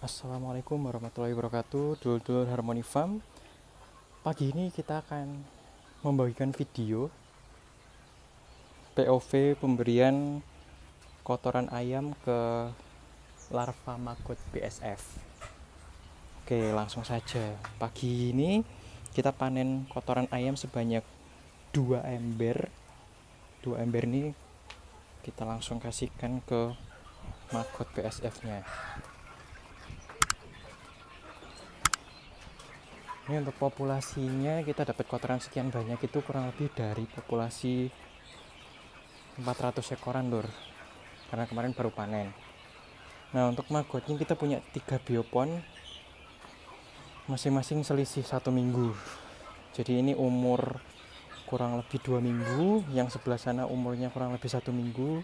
Assalamualaikum warahmatullahi wabarakatuh, dulur-dulur Harmony Farm. Pagi ini kita akan membagikan video POV pemberian kotoran ayam ke larva maggot BSF. Oke, langsung saja. Pagi ini kita panen kotoran ayam sebanyak 2 ember. 2 ember ini kita langsung kasihkan ke maggot BSF-nya. Ini untuk populasinya kita dapat kotoran sekian banyak itu kurang lebih dari populasi 400 ekoran lur, karena kemarin baru panen. Nah, untuk maggotnya kita punya 3 biopon, masing-masing selisih 1 minggu. Jadi ini umur kurang lebih 2 minggu, yang sebelah sana umurnya kurang lebih 1 minggu,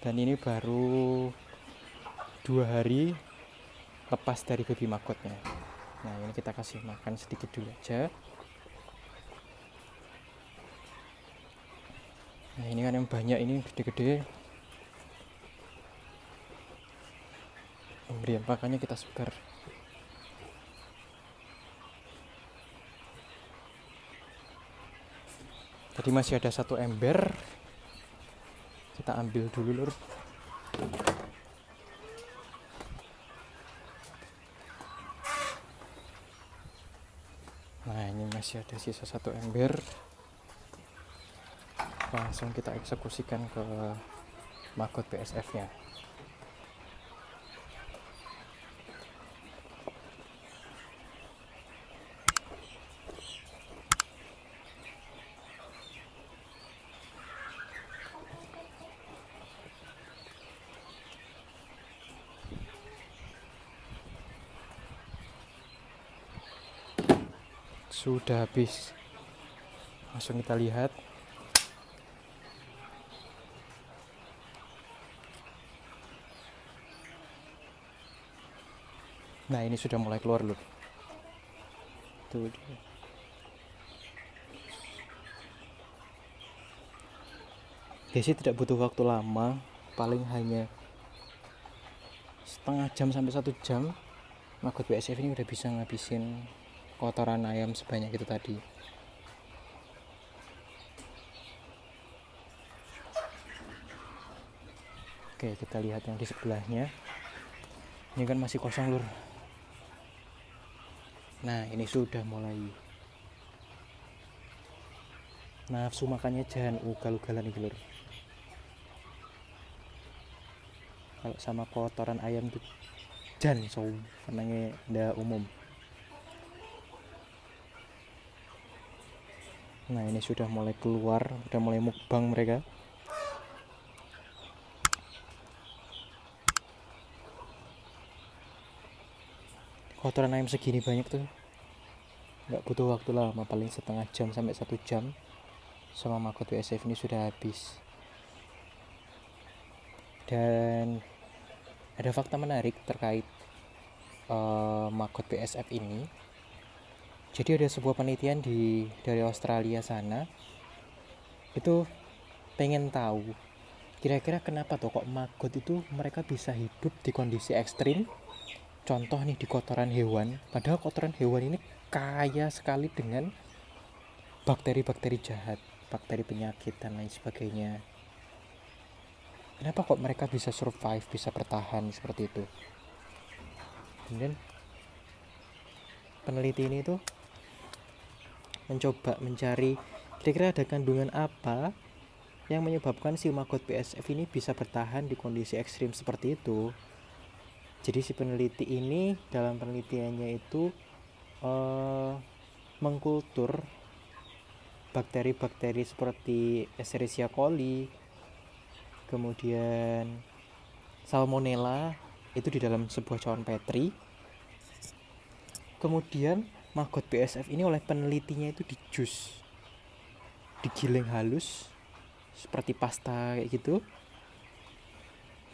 dan ini baru 2 hari lepas dari baby maggotnya. Nah, ini kita kasih makan sedikit dulu aja. Nah, ini kan yang banyak, ini gede-gede. Pemberian pakannya kita sebar. Tadi masih ada 1 ember. Kita ambil dulu lur. Nah, ini masih ada sisa 1 ember. Langsung kita eksekusikan ke maggot BSF-nya. Sudah habis. Langsung kita lihat. Nah, ini sudah mulai keluar lur. Tuh dia. Biasanya tidak butuh waktu lama, paling hanya setengah jam sampai 1 jam maggot BSF ini udah bisa ngabisin kotoran ayam sebanyak itu tadi. Oke, kita lihat yang di sebelahnya. Ini kan masih kosong lur. Nah, ini sudah mulai nafsu makannya, jangan ugal-ugalan nih lur. Kalau sama kotoran ayam tuh jangan so karena ndak umum. Nah, ini sudah mulai keluar, sudah mulai mukbang mereka. Kotoran ayam segini banyak tuh nggak butuh waktu lama, paling setengah jam sampai 1 jam sama maggot BSF ini sudah habis. Dan ada fakta menarik terkait maggot BSF ini. Jadi ada sebuah penelitian dari Australia sana, itu pengen tahu kira-kira kenapa tuh kok maggot itu mereka bisa hidup di kondisi ekstrim. Contoh nih di kotoran hewan, padahal kotoran hewan ini kaya sekali dengan bakteri-bakteri jahat, bakteri penyakit dan lain sebagainya. Kenapa kok mereka bisa survive, bisa bertahan seperti itu? Kemudian peneliti ini tuh mencoba mencari kira-kira ada kandungan apa yang menyebabkan si maggot BSF ini bisa bertahan di kondisi ekstrim seperti itu. Jadi si peneliti ini dalam penelitiannya itu mengkultur bakteri-bakteri seperti Escherichia coli, kemudian Salmonella itu di dalam sebuah cawan petri. Kemudian maggot BSF ini oleh penelitinya itu dijus, digiling halus seperti pasta kayak gitu.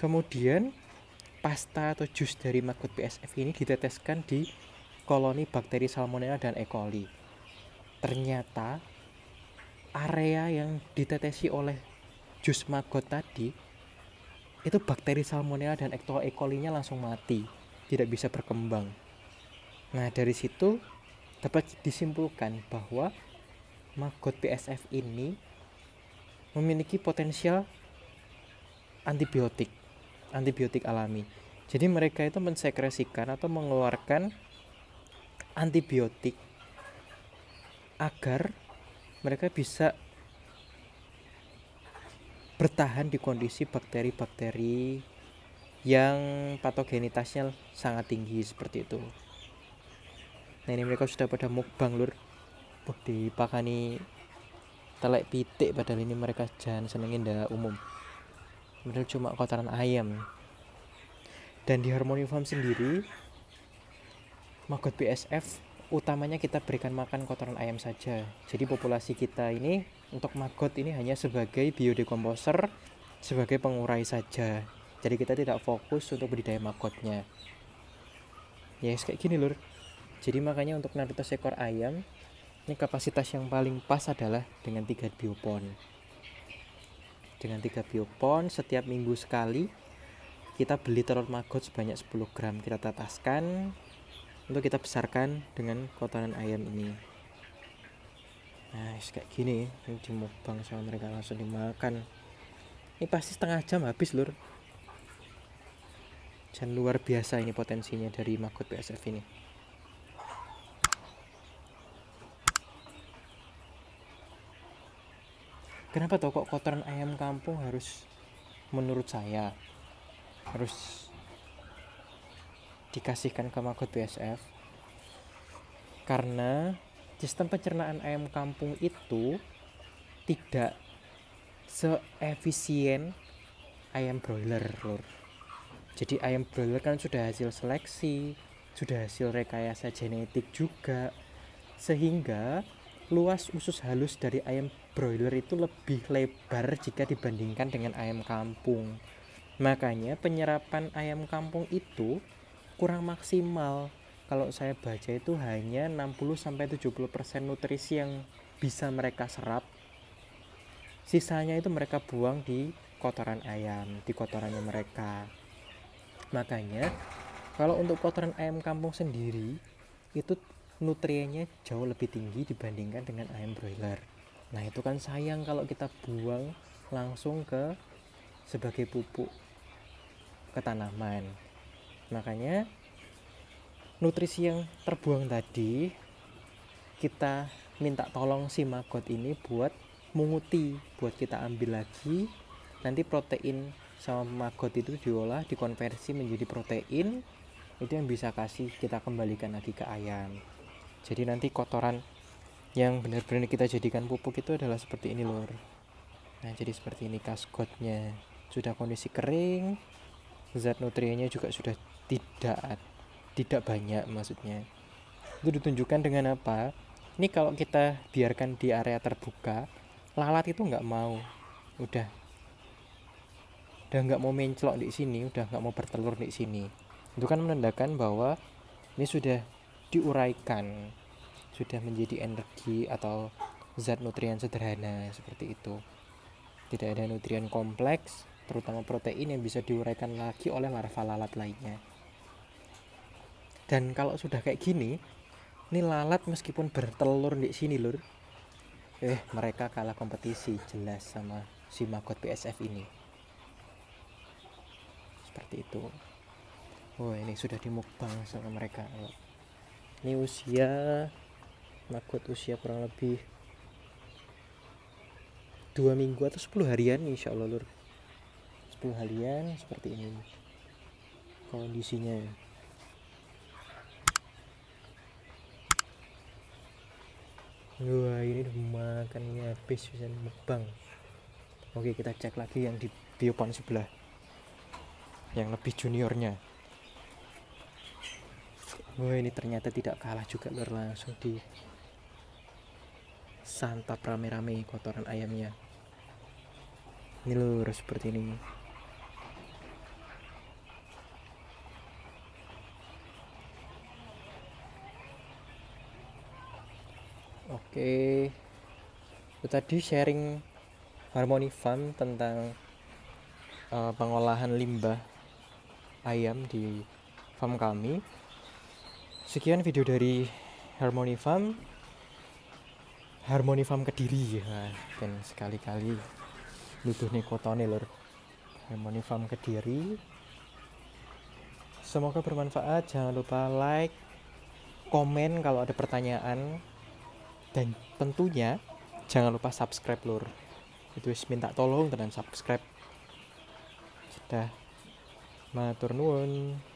Kemudian pasta atau jus dari maggot BSF ini diteteskan di koloni bakteri Salmonella dan E. coli. Ternyata area yang ditetesi oleh jus maggot tadi itu bakteri Salmonella dan E. coli-nya langsung mati. tidak bisa berkembang. Nah, dari situ dapat disimpulkan bahwa maggot PSF ini memiliki potensial antibiotik alami. Jadi mereka itu mensekresikan atau mengeluarkan antibiotik agar mereka bisa bertahan di kondisi bakteri-bakteri yang patogenitasnya sangat tinggi seperti itu. Nah, ini mereka sudah pada mukbang lur. Dipakani telek pitik, padahal ini mereka jangan senengin dah umum. Padahal cuma kotoran ayam. Dan di Harmony Farm sendiri, maggot BSF utamanya kita berikan makan kotoran ayam saja. Jadi populasi kita ini untuk maggot ini hanya sebagai biodekomposer, sebagai pengurai saja. Jadi kita tidak fokus untuk budidaya maggotnya. Ya kayak gini lur. Jadi makanya untuk naruto ekor ayam, ini kapasitas yang paling pas adalah dengan 3 biopon. Dengan 3 biopon setiap minggu sekali kita beli telur maggot sebanyak 10 gram, kita tetaskan untuk kita besarkan dengan kotoran ayam ini. Nah kayak gini, ini dimukbang sama mereka, langsung dimakan. Ini pasti setengah jam habis lur. Dan luar biasa ini potensinya dari maggot BSF ini. Kenapa toh kok kotoran ayam kampung harus, menurut saya, harus dikasihkan ke maggot BSF? Karena sistem pencernaan ayam kampung itu tidak seefisien ayam broiler lur. Jadi ayam broiler kan sudah hasil seleksi, sudah hasil rekayasa genetik juga, sehingga luas usus halus dari ayam broiler itu lebih lebar jika dibandingkan dengan ayam kampung. Makanya penyerapan ayam kampung itu kurang maksimal. Kalau saya baca itu hanya 60-70% nutrisi yang bisa mereka serap. Sisanya itu mereka buang di kotoran ayam, di kotorannya mereka. Makanya kalau untuk kotoran ayam kampung sendiri itu nutriennya jauh lebih tinggi dibandingkan dengan ayam broiler. Nah itu kan sayang kalau kita buang langsung ke sebagai pupuk ke tanaman. Makanya nutrisi yang terbuang tadi kita minta tolong si maggot ini buat munguti, buat kita ambil lagi. Nanti protein sama maggot itu diolah, dikonversi menjadi protein, itu yang bisa kita kembalikan lagi ke ayam. Jadi nanti kotoran yang benar-benar kita jadikan pupuk itu adalah seperti ini lor. Nah jadi seperti ini kaskotnya, sudah kondisi kering, zat nutriennya juga sudah tidak banyak maksudnya. Itu ditunjukkan dengan apa? Ini kalau kita biarkan di area terbuka, lalat itu nggak mau, udah nggak mau menclok di sini, udah nggak mau bertelur di sini. Itu kan menandakan bahwa ini sudah diuraikan, sudah menjadi energi atau zat nutrien sederhana seperti itu. Tidak ada nutrien kompleks, terutama protein yang bisa diuraikan lagi oleh larva lalat lainnya. Dan kalau sudah kayak gini, ini lalat meskipun bertelur di sini lur, mereka kalah kompetisi jelas sama si maggot BSF ini. Seperti itu. Oh ini sudah dimukbang sama mereka. Ini usia maggot usia kurang lebih 2 minggu atau 10 harian insya Allah lur. 10 harian seperti ini kondisinya. Wah ini udah makan ini habis, bisa mukbang. Oke kita cek lagi yang di biopon sebelah, yang lebih juniornya. Wah ini ternyata tidak kalah juga lur, langsung di santap rame-rame kotoran ayamnya. Ini lur seperti ini. Oke, itu tadi sharing Harmony Farm tentang pengolahan limbah ayam di farm kami. Sekian video dari Harmony Farm Kediri ya. Dan sekali-kali nuduh nih kotone lur. Harmony Farm Kediri. Semoga bermanfaat. Jangan lupa like, komen kalau ada pertanyaan, dan tentunya jangan lupa subscribe lur. Itu minta tolong dengan subscribe. Sudah, matur nuwun.